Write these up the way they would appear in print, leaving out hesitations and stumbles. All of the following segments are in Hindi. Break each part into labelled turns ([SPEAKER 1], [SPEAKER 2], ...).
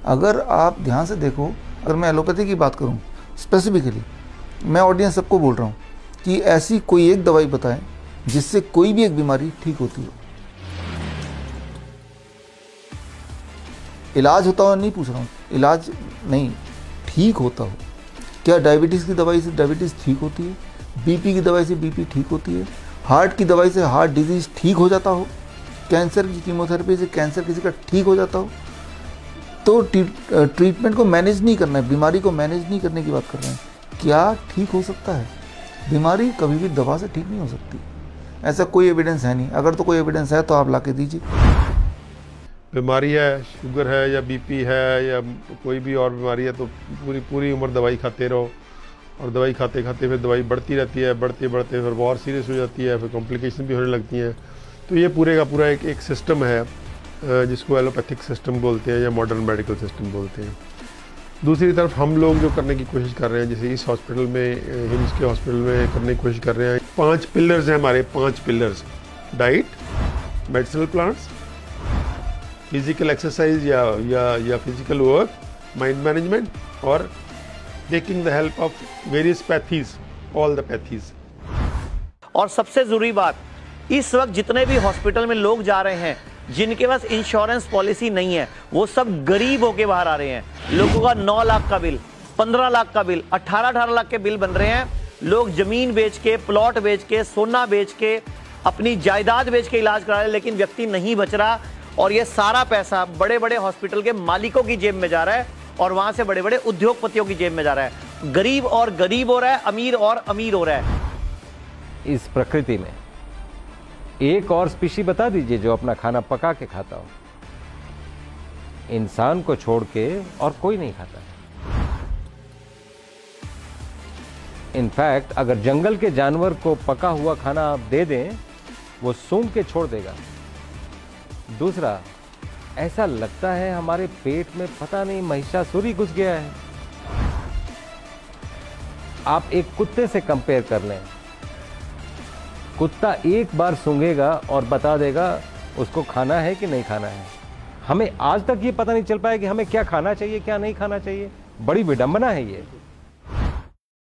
[SPEAKER 1] अगर आप ध्यान से देखो, अगर मैं एलोपैथी की बात करूं स्पेसिफिकली, मैं ऑडियंस सबको बोल रहा हूं कि ऐसी कोई एक दवाई बताएं जिससे कोई भी एक बीमारी ठीक होती हो। इलाज होता हो नहीं पूछ रहा हूँ, इलाज नहीं, ठीक होता हो। क्या डायबिटीज़ की दवाई से डायबिटीज़ ठीक होती है? बीपी की दवाई से बीपी ठीक होती है? हार्ट की दवाई से हार्ट डिजीज़ ठीक हो जाता हो? कैंसर की कीमोथेरेपी से कैंसर किसी का ठीक हो जाता हो? तो ट्रीटमेंट को मैनेज नहीं करना है, बीमारी को मैनेज नहीं करने की बात कर रहे हैं। क्या ठीक हो सकता है? बीमारी कभी भी दवा से ठीक नहीं हो सकती, ऐसा कोई एविडेंस है नहीं। अगर तो कोई एविडेंस है तो आप ला के दीजिए।
[SPEAKER 2] बीमारी है, शुगर है या बीपी है या कोई भी और बीमारी है, तो पूरी उम्र दवाई खाते रहो, और दवाई खाते खाते फिर दवाई बढ़ती रहती है, बढ़ते बढ़ते फिर और सीरियस हो जाती है, फिर कॉम्प्लिकेशन भी होने लगती हैं। तो ये पूरे का पूरा एक सिस्टम है जिसको एलोपैथिक सिस्टम बोलते हैं या मॉडर्न मेडिकल सिस्टम बोलते हैं। दूसरी तरफ हम लोग जो करने की कोशिश कर रहे हैं, जैसे इस हॉस्पिटल में, हिम्स के हॉस्पिटल में करने की कोशिश कर रहे हैं, 5 पिलर्स हैं हमारे, 5 pillars: diet, medicinal plants, physical exercise या फिजिकल वर्क, माइंड मैनेजमेंट, और taking the help of various pathies, all the pathies.
[SPEAKER 3] और सबसे जरूरी बात, इस वक्त जितने भी हॉस्पिटल में लोग जा रहे हैं जिनके पास इंश्योरेंस पॉलिसी नहीं है, वो सब गरीब होके बाहर आ रहे हैं। लोगों का 9 लाख का बिल, 15 लाख का बिल, 18 लाख के बिल बन रहे हैं। लोग जमीन बेच के, प्लॉट बेच के, सोना बेच के, अपनी जायदाद बेच के इलाज करा रहे हैं, लेकिन व्यक्ति नहीं बच रहा। और ये सारा पैसा बड़े बड़े हॉस्पिटल के मालिकों की जेब में जा रहा है और वहां से बड़े बड़े उद्योगपतियों की जेब में जा रहा है। गरीब और गरीब हो रहा है, अमीर और अमीर हो रहा है।
[SPEAKER 4] इस प्रकृति में एक और स्पीशी बता दीजिए जो अपना खाना पका के खाता हो। इंसान को छोड़ के और कोई नहीं खाता। इनफैक्ट अगर जंगल के जानवर को पका हुआ खाना आप दे दें, वो सूंघ के छोड़ देगा। दूसरा, ऐसा लगता है हमारे पेट में पता नहीं महिषासुर घुस गया है। आप एक कुत्ते से कंपेयर कर लें, कुत्ता एक बार सूंघेगा और बता देगा उसको खाना है कि नहीं खाना है। हमें आज तक ये पता नहीं चल पाया कि हमें क्या खाना चाहिए, क्या नहीं खाना चाहिए। बड़ी विडंबना है ये।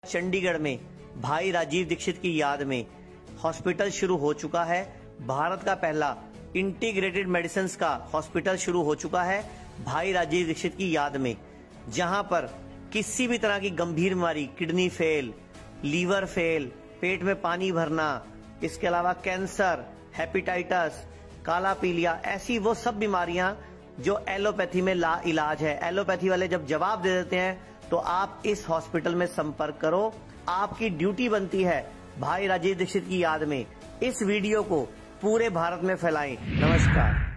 [SPEAKER 3] चंडीगढ़ में भाई राजीव दीक्षित की याद में हॉस्पिटल शुरू हो चुका है। भारत का पहला इंटीग्रेटेड मेडिसिन का हॉस्पिटल शुरू हो चुका है भाई राजीव दीक्षित की याद में, जहां पर किसी भी तरह की गंभीर बीमारी, किडनी फेल, लीवर फेल, पेट में पानी भरना, इसके अलावा कैंसर, हेपेटाइटिस, काला पीलिया, ऐसी वो सब बीमारियां जो एलोपैथी में ला इलाज है। एलोपैथी वाले जब जवाब दे देते हैं तो आप इस हॉस्पिटल में संपर्क करो। आपकी ड्यूटी बनती है भाई राजीव दीक्षित की याद में इस वीडियो को पूरे भारत में फैलाएं। नमस्कार।